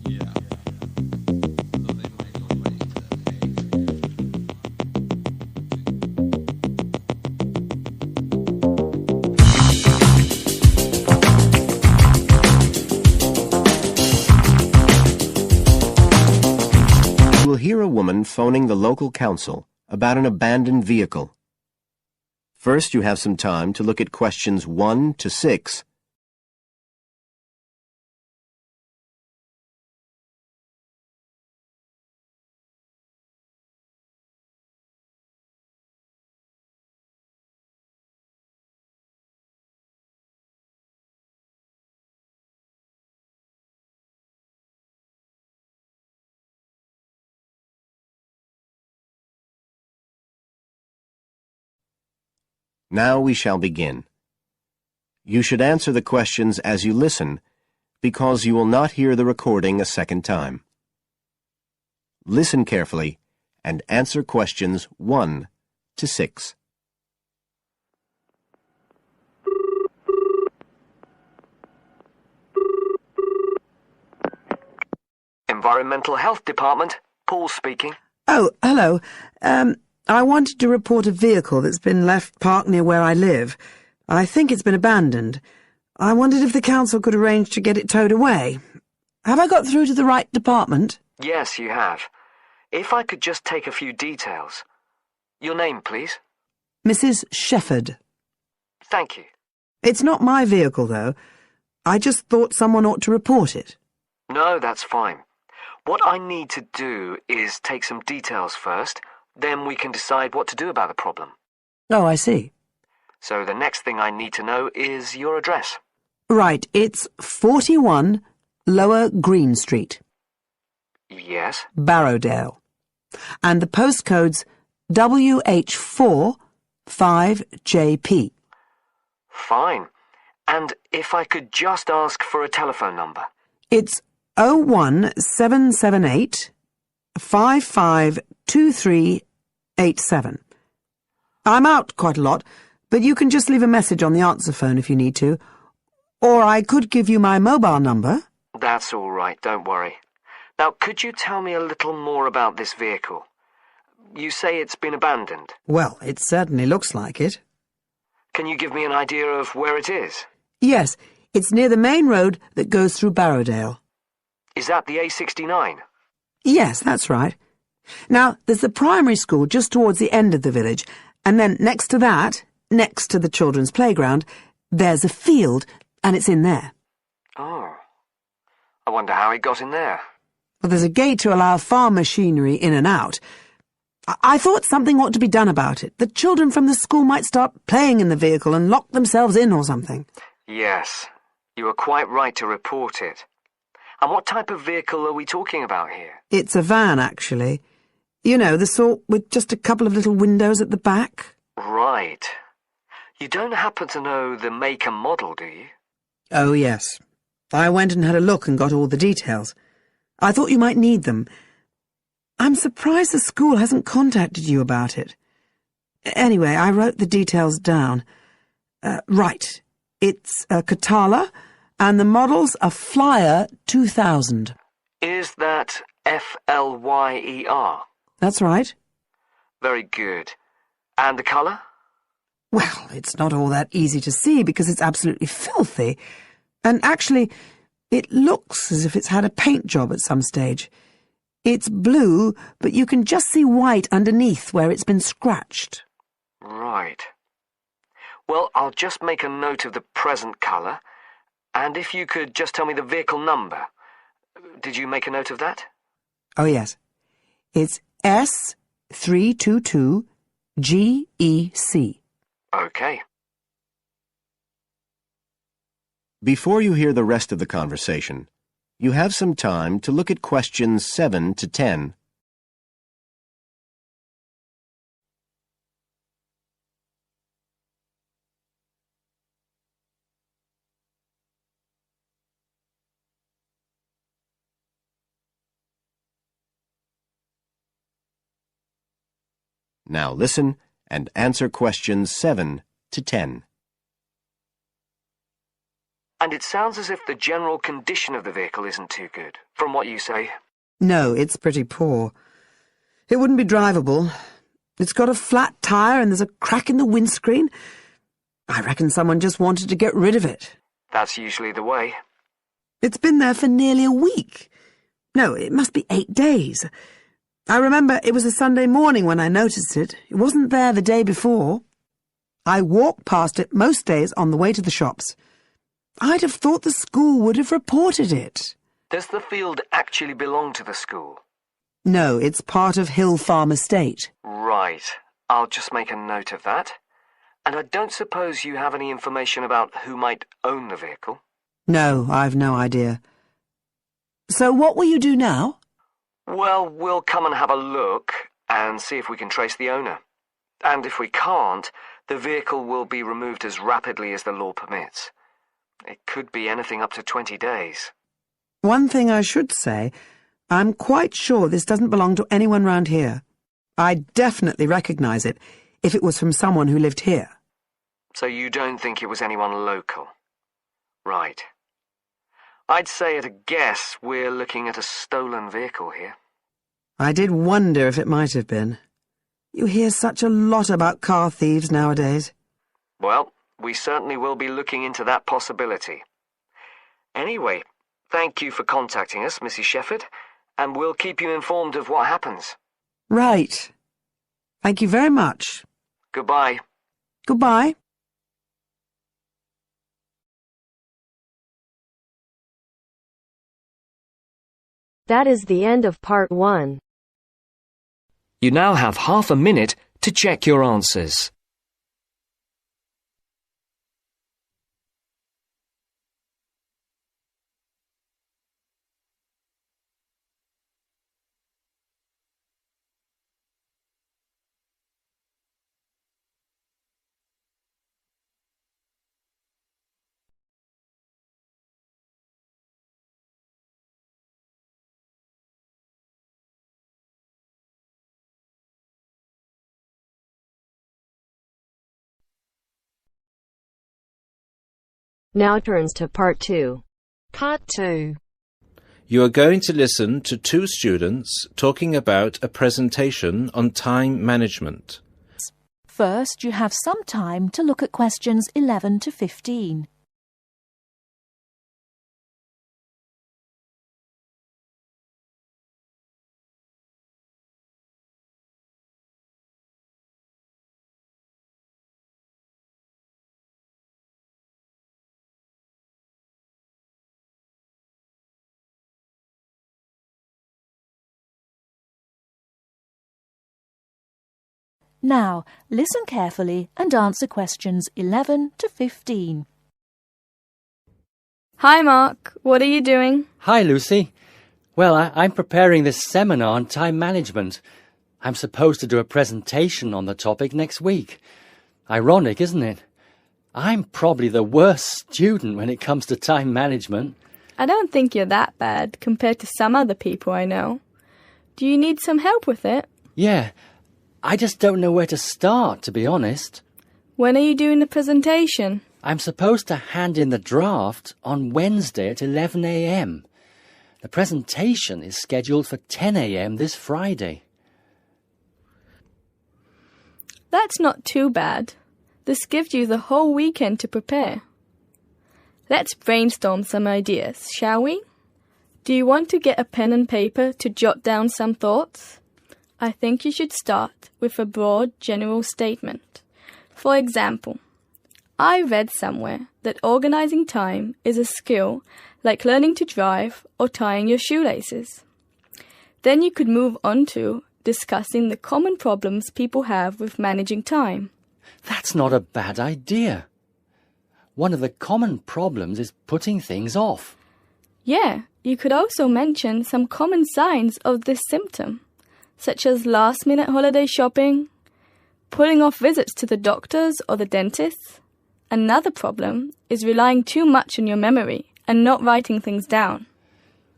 You will hear a woman phoning the local council about an abandoned vehicle. First, you have some time to look at questions 1 to 6. Now we shall begin. You should answer the questions as you listen, because you will not hear the recording a second time. Listen carefully and answer questions 1 to 6. Environmental Health Department, Paul speaking. Oh, hello. I wanted to report a vehicle that's been left parked near where I live. I think it's been abandoned. I wondered if the council could arrange to get it towed away. Have I got through to the right department? Yes, you have. If I could just take a few details. Your name, please? Mrs. Shepherd. Thank you. It's not my vehicle, though. I just thought someone ought to report it. No, that's fine. What I need to do is take some details first, then we can decide what to do about the problem. Oh, I see. So the next thing I need to know is your address. Right, it's 41 Lower Green Street. Yes? Barrowdale. And the postcode's WH4 5JP. Fine. And if I could just ask for a telephone number? It's 01778 552387. I'm out quite a lot, but you can just leave a message on the answer phone if you need to. Or I could give you my mobile number. That's all right, don't worry. Now, could you tell me a little more about this vehicle? You say it's been abandoned. Well, it certainly looks like it. Can you give me an idea of where it is? Yes, it's near the main road that goes through Barrowdale. Is that the A69? Yes, that's right. Now, there's the primary school just towards the end of the village, and then next to that, next to the children's playground, there's a field, and it's in there. Oh. I wonder how it got in there. Well, there's a gate to allow farm machinery in and out. I thought something ought to be done about it. The children from the school might start playing in the vehicle and lock themselves in or something. Yes, you are quite right to report it. And what type of vehicle are we talking about here? It's a van, actually. You know, the sort with just a couple of little windows at the back. Right. You don't happen to know the make and model, do you? Oh, yes. I went and had a look and got all the details. I thought you might need them. I'm surprised the school hasn't contacted you about it. Anyway, I wrote the details down. Right. It's a Catala, and the model's a Flyer 2000. Is that Flyer? That's right. Very good. And the colour? Well, it's not all that easy to see because it's absolutely filthy. And actually, it looks as if it's had a paint job at some stage. It's blue, but you can just see white underneath where it's been scratched. Right. Well, I'll just make a note of the present colour, and if you could just tell me the vehicle number. Did you make a note of that? Oh, yes. It's S322GEC. Okay. Before you hear the rest of the conversation, you have some time to look at questions 7 to 10. Now listen and answer questions 7 to 10. And it sounds as if the general condition of the vehicle isn't too good, from what you say. No, it's pretty poor. It wouldn't be drivable. It's got a flat tire and there's a crack in the windscreen. I reckon someone just wanted to get rid of it. That's usually the way. It's been there for nearly a week. No, it must be 8 days. I remember it was a Sunday morning when I noticed it. It wasn't there the day before. I walk past it most days on the way to the shops. I'd have thought the school would have reported it. Does the field actually belong to the school? No, it's part of Hill Farm Estate. Right. I'll just make a note of that. And I don't suppose you have any information about who might own the vehicle? No, I've no idea. So what will you do now? Well, we'll come and have a look and see if we can trace the owner. And if we can't, the vehicle will be removed as rapidly as the law permits. It could be anything up to 20 days. One thing I should say, I'm quite sure this doesn't belong to anyone round here. I'd definitely recognise it if it was from someone who lived here. So you don't think it was anyone local? Right. I'd say at a guess we're looking at a stolen vehicle here. I did wonder if it might have been. You hear such a lot about car thieves nowadays. Well, we certainly will be looking into that possibility. Anyway, thank you for contacting us, Mrs. Shefford, and we'll keep you informed of what happens. Right. Thank you very much. Goodbye. Goodbye. That is the end of part 1. You now have half a minute to check your answers. Now turns to part 2. Part 2. You are going to listen to two students talking about a presentation on time management. First, you have some time to look at questions 11 to 15. Now, listen carefully and answer questions 11 to 15. Hi, Mark. What are you doing? Hi, Lucy. Well, I'm preparing this seminar on time management. I'm supposed to do a presentation on the topic next week. Ironic, isn't it? I'm probably the worst student when it comes to time management. I don't think you're that bad compared to some other people I know. Do you need some help with it? Yeah, I just don't know where to start, to be honest. When are you doing the presentation? I'm supposed to hand in the draft on Wednesday at 11 a.m. The presentation is scheduled for 10 a.m. this Friday. That's not too bad. This gives you the whole weekend to prepare. Let's brainstorm some ideas, shall we? Do you want to get a pen and paper to jot down some thoughts? I think you should start with a broad general statement. For example, I read somewhere that organizing time is a skill like learning to drive or tying your shoelaces. Then you could move on to discussing the common problems people have with managing time. That's not a bad idea. One of the common problems is putting things off. Yeah, you could also mention some common signs of this symptom, such as last-minute holiday shopping, putting off visits to the doctors or the dentist. Another problem is relying too much on your memory and not writing things down.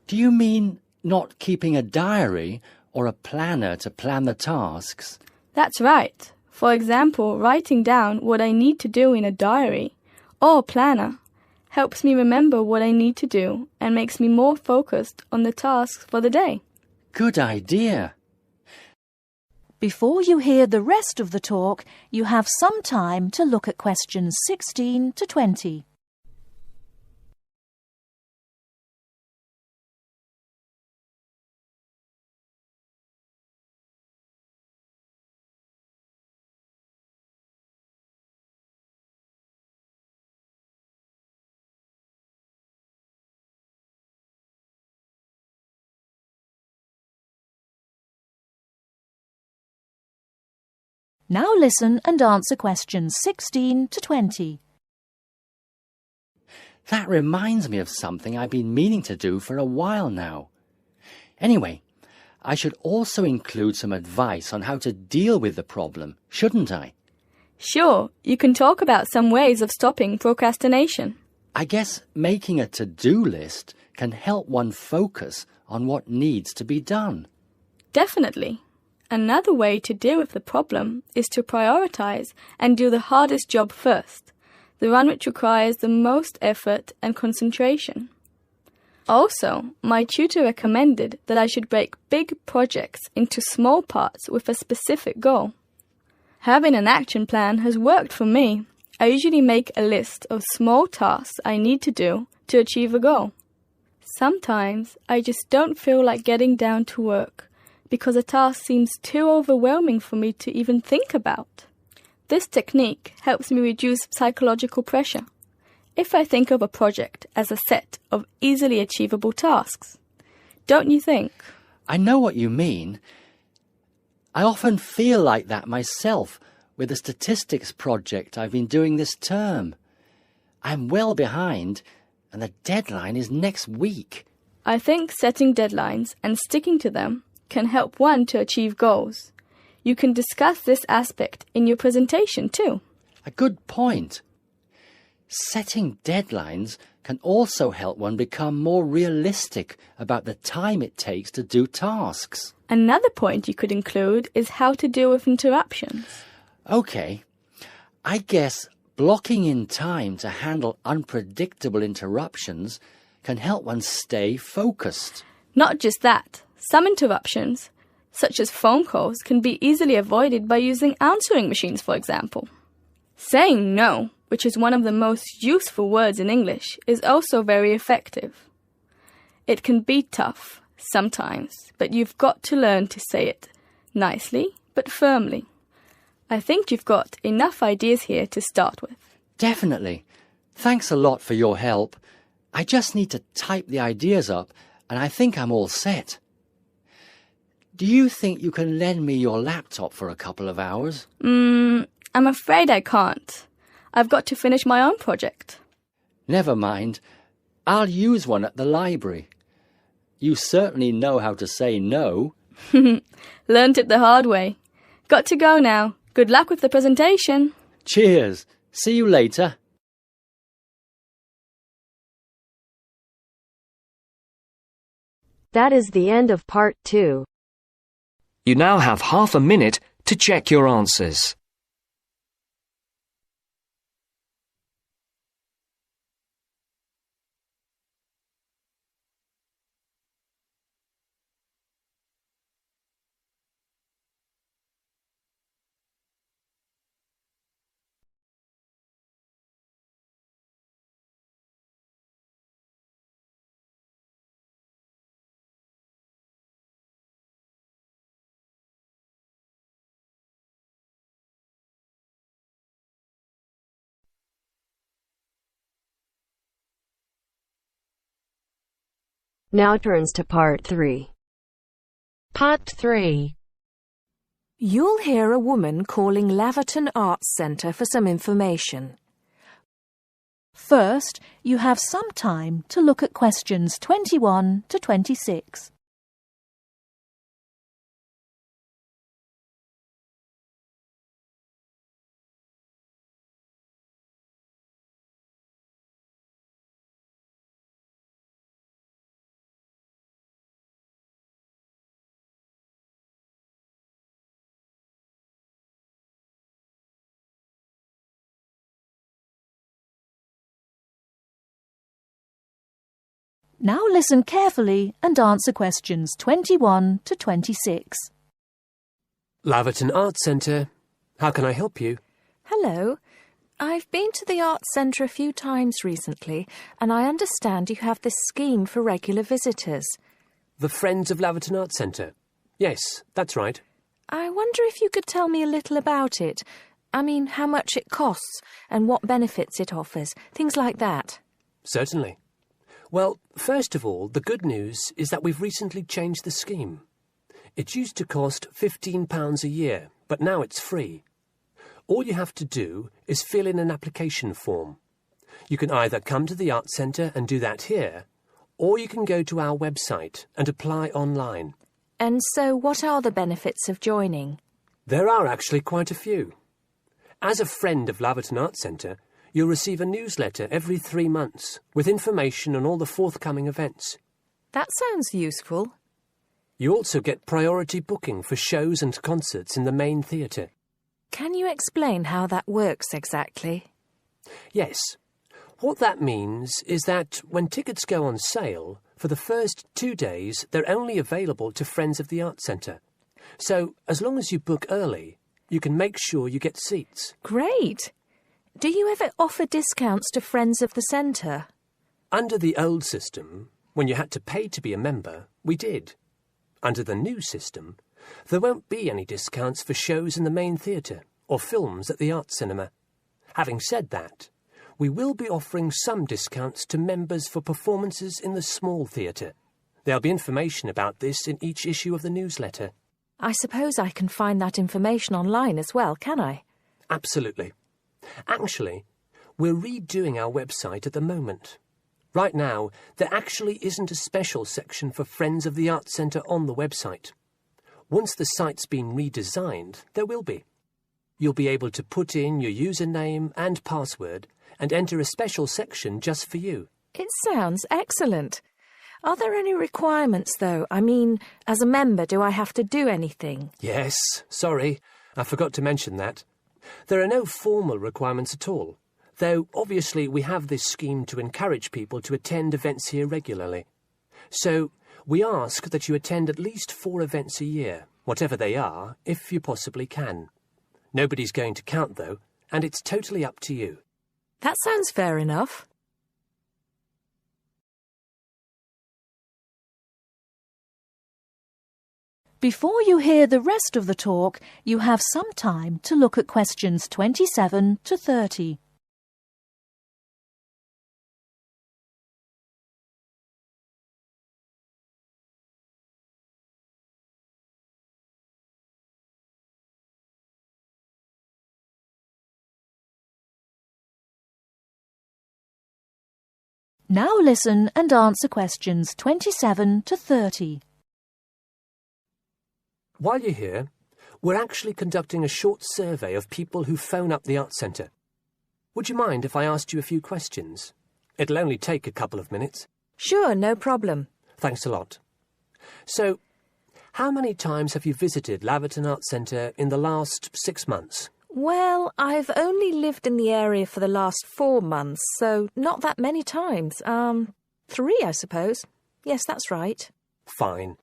Do you mean not keeping a diary or a planner to plan the tasks? That's right. For example, writing down what I need to do in a diary or planner helps me remember what I need to do and makes me more focused on the tasks for the day. Good idea. Before you hear the rest of the talk, you have some time to look at questions 16 to 20. Now listen and answer questions 16 to 20. That reminds me of something I've been meaning to do for a while now. Anyway, I should also include some advice on how to deal with the problem, shouldn't I? Sure, you can talk about some ways of stopping procrastination. I guess making a to-do list can help one focus on what needs to be done. Definitely. Another way to deal with the problem is to prioritize and do the hardest job first, the one which requires the most effort and concentration. Also, my tutor recommended that I should break big projects into small parts with a specific goal. Having an action plan has worked for me. I usually make a list of small tasks I need to do to achieve a goal. Sometimes I just don't feel like getting down to work, because a task seems too overwhelming for me to even think about. This technique helps me reduce psychological pressure if I think of a project as a set of easily achievable tasks. Don't you think? I know what you mean. I often feel like that myself with the statistics project I've been doing this term. I'm well behind, and the deadline is next week. I think setting deadlines and sticking to them can help one to achieve goals. You can discuss this aspect in your presentation too. A good point. Setting deadlines can also help one become more realistic about the time it takes to do tasks. Another point you could include is how to deal with interruptions. Okay, I guess blocking in time to handle unpredictable interruptions can help one stay focused. Not just that. Some interruptions, such as phone calls, can be easily avoided by using answering machines, for example. Saying no, which is one of the most useful words in English, is also very effective. It can be tough sometimes, but you've got to learn to say it nicely but firmly. I think you've got enough ideas here to start with. Definitely. Thanks a lot for your help. I just need to type the ideas up, and I think I'm all set. Do you think you can lend me your laptop for a couple of hours? I'm afraid I can't. I've got to finish my own project. Never mind. I'll use one at the library. You certainly know how to say no. Learned it the hard way. Got to go now. Good luck with the presentation. Cheers. See you later. That is the end of part 2. You now have half a minute to check your answers. Now turns to part 3. Part 3. You'll hear a woman calling Laverton Arts Centre for some information. First, you have some time to look at questions 21 to 26. Now listen carefully and answer questions 21 to 26. Laverton Arts Centre. How can I help you? Hello. I've been to the Arts Centre a few times recently, and I understand you have this scheme for regular visitors. The Friends of Laverton Arts Centre. Yes, that's right. I wonder if you could tell me a little about it. I mean, how much it costs and what benefits it offers, things like that. Certainly. Well, first of all, the good news is that we've recently changed the scheme. It used to cost £15 a year, but now it's free. All you have to do is fill in an application form. You can either come to the Arts Centre and do that here, or you can go to our website and apply online. And so what are the benefits of joining? There are actually quite a few. As a friend of Laverton Arts Centre, you'll receive a newsletter every 3 months with information on all the forthcoming events. That sounds useful. You also get priority booking for shows and concerts in the main theatre. Can you explain how that works exactly? Yes. What that means is that when tickets go on sale, for the first 2 days they're only available to Friends of the Arts Centre. So, as long as you book early, you can make sure you get seats. Great! Do you ever offer discounts to Friends of the Centre? Under the old system, when you had to pay to be a member, we did. Under the new system, there won't be any discounts for shows in the main theatre or films at the Arts Cinema. Having said that, we will be offering some discounts to members for performances in the small theatre. There'll be information about this in each issue of the newsletter. I suppose I can find that information online as well, can I? Absolutely. Actually, we're redoing our website at the moment. Right now, there actually isn't a special section for Friends of the Arts Centre on the website. Once the site's been redesigned, there will be. You'll be able to put in your username and password and enter a special section just for you. It sounds excellent. Are there any requirements, though? I mean, as a member, do I have to do anything? Yes, sorry, I forgot to mention that. There are no formal requirements at all, though obviously we have this scheme to encourage people to attend events here regularly. So we ask that you attend at least 4 events a year, whatever they are, if you possibly can. Nobody's going to count, though, and it's totally up to you. That sounds fair enough. Before you hear the rest of the talk, you have some time to look at questions 27 to 30. Now listen and answer questions 27 to 30. While you're here, we're actually conducting a short survey of people who phone up the Arts Centre. Would you mind if I asked you a few questions? It'll only take a couple of minutes. Sure, no problem. Thanks a lot. So, how many times have you visited Laverton Arts Centre in the last 6 months? Well, I've only lived in the area for the last 4 months, so not that many times. 3, I suppose. Yes, that's right. Fine.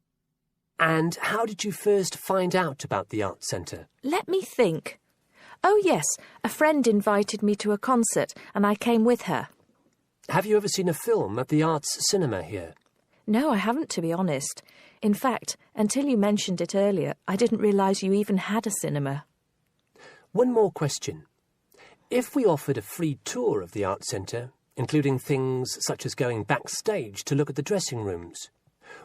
And how did you first find out about the Arts Centre? Let me think. Oh, yes, a friend invited me to a concert, and I came with her. Have you ever seen a film at the Arts Cinema here? No, I haven't, to be honest. In fact, until you mentioned it earlier, I didn't realise you even had a cinema. One more question. If we offered a free tour of the Arts Centre, including things such as going backstage to look at the dressing rooms,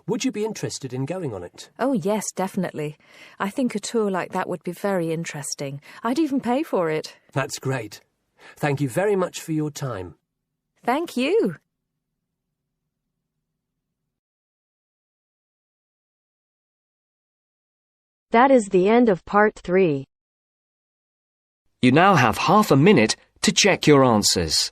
would you be interested in going on it? Oh, yes, definitely. I think a tour like that would be very interesting. I'd even pay for it. That's great. Thank you very much for your time. Thank you. That is the end of part 3. You now have half a minute to check your answers.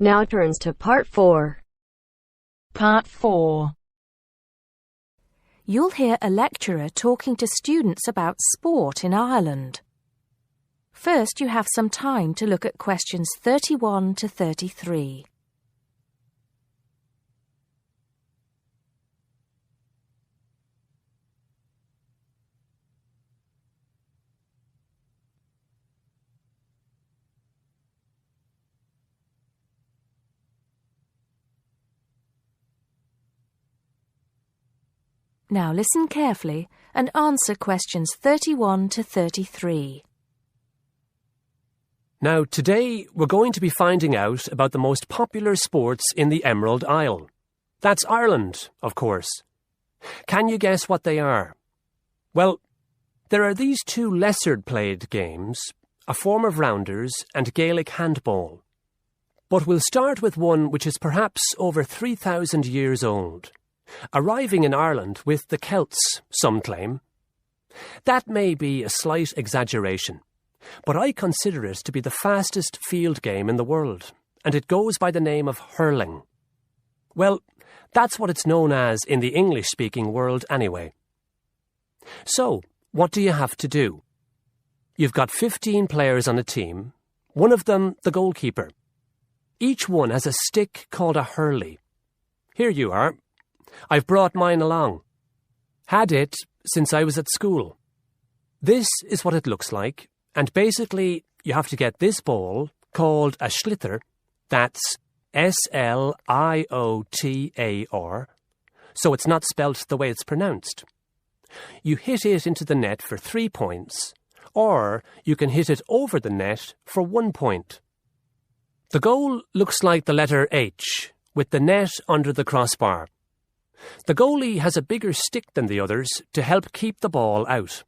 Now turns to Part 4. Part 4. You'll hear a lecturer talking to students about sport in Ireland. First, you have some time to look at questions 31 to 33. Now listen carefully and answer questions 31 to 33. Now, today we're going to be finding out about the most popular sports in the Emerald Isle. That's Ireland, of course. Can you guess what they are? Well, there are these two lesser-played games, a form of rounders and Gaelic handball. But we'll start with one which is perhaps over 3,000 years old, arriving in Ireland with the Celts, some claim. That may be a slight exaggeration, but I consider it to be the fastest field game in the world, and it goes by the name of hurling. Well, that's what it's known as in the English-speaking world anyway. So, what do you have to do? You've got 15 players on a team, one of them the goalkeeper. Each one has a stick called a hurley. Here you are. I've brought mine along. Had it since I was at school. This is what it looks like, and basically you have to get this ball, called a sliotar, that's S-L-I-O-T-A-R, so it's not spelt the way it's pronounced. You hit it into the net for 3 points, or you can hit it over the net for 1 point. The goal looks like the letter H, with the net under the crossbar. The goalie has a bigger stick than the others to help keep the ball out.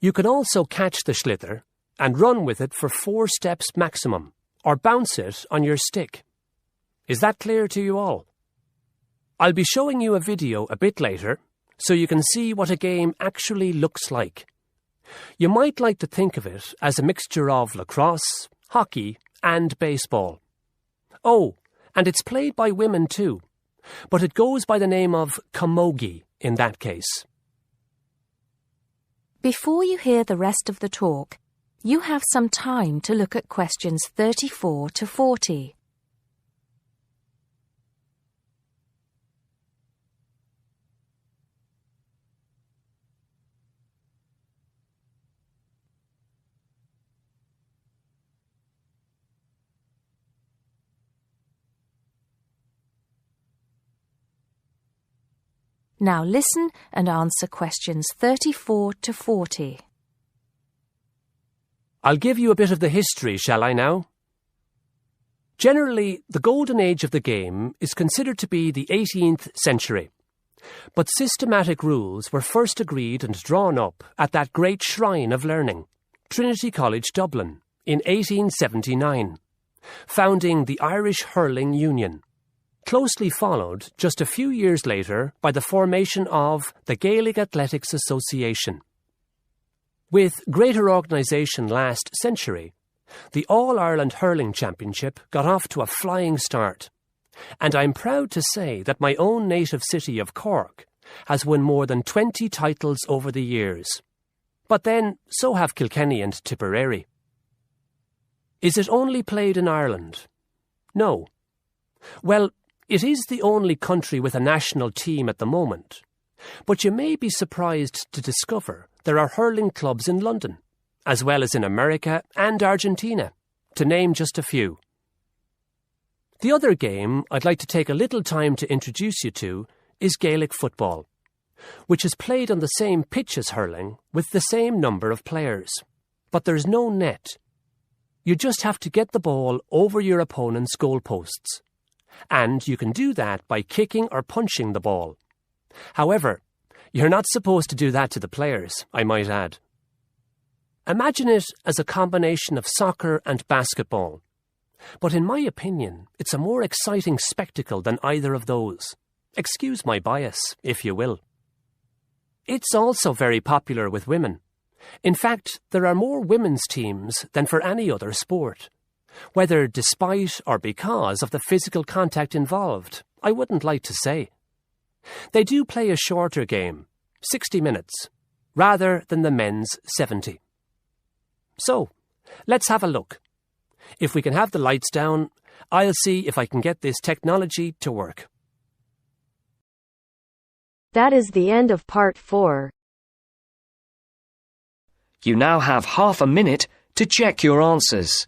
You can also catch the sliotar and run with it for 4 steps maximum, or bounce it on your stick. Is that clear to you all? I'll be showing you a video a bit later, so you can see what a game actually looks like. You might like to think of it as a mixture of lacrosse, hockey, and baseball. Oh, and it's played by women too, but it goes by the name of camogie in that case. Before you hear the rest of the talk, you have some time to look at questions 34 to 40. Now listen and answer questions 34 to 40. I'll give you a bit of the history, shall I now? Generally, the golden age of the game is considered to be the 18th century. But systematic rules were first agreed and drawn up at that great shrine of learning, Trinity College, Dublin, in 1879, founding the Irish Hurling Union, closely followed just a few years later by the formation of the Gaelic Athletics Association. With greater organisation last century, the All-Ireland Hurling Championship got off to a flying start, and I'm proud to say that my own native city of Cork has won more than 20 titles over the years. But then, so have Kilkenny and Tipperary. Is it only played in Ireland? No. Well, it is the only country with a national team at the moment, but you may be surprised to discover there are hurling clubs in London, as well as in America and Argentina, to name just a few. The other game I'd like to take a little time to introduce you to is Gaelic football, which is played on the same pitch as hurling with the same number of players, but there's no net. You just have to get the ball over your opponent's goalposts, and you can do that by kicking or punching the ball. However, you're not supposed to do that to the players, I might add. Imagine it as a combination of soccer and basketball, but in my opinion, it's a more exciting spectacle than either of those. Excuse my bias, if you will. It's also very popular with women. In fact, there are more women's teams than for any other sport, Whether despite or because of the physical contact involved, I wouldn't like to say. They do play a shorter game, 60 minutes, rather than the men's 70. So, let's have a look. If we can have the lights down, I'll see if I can get this technology to work. That is the end of part 4. You now have half a minute to check your answers.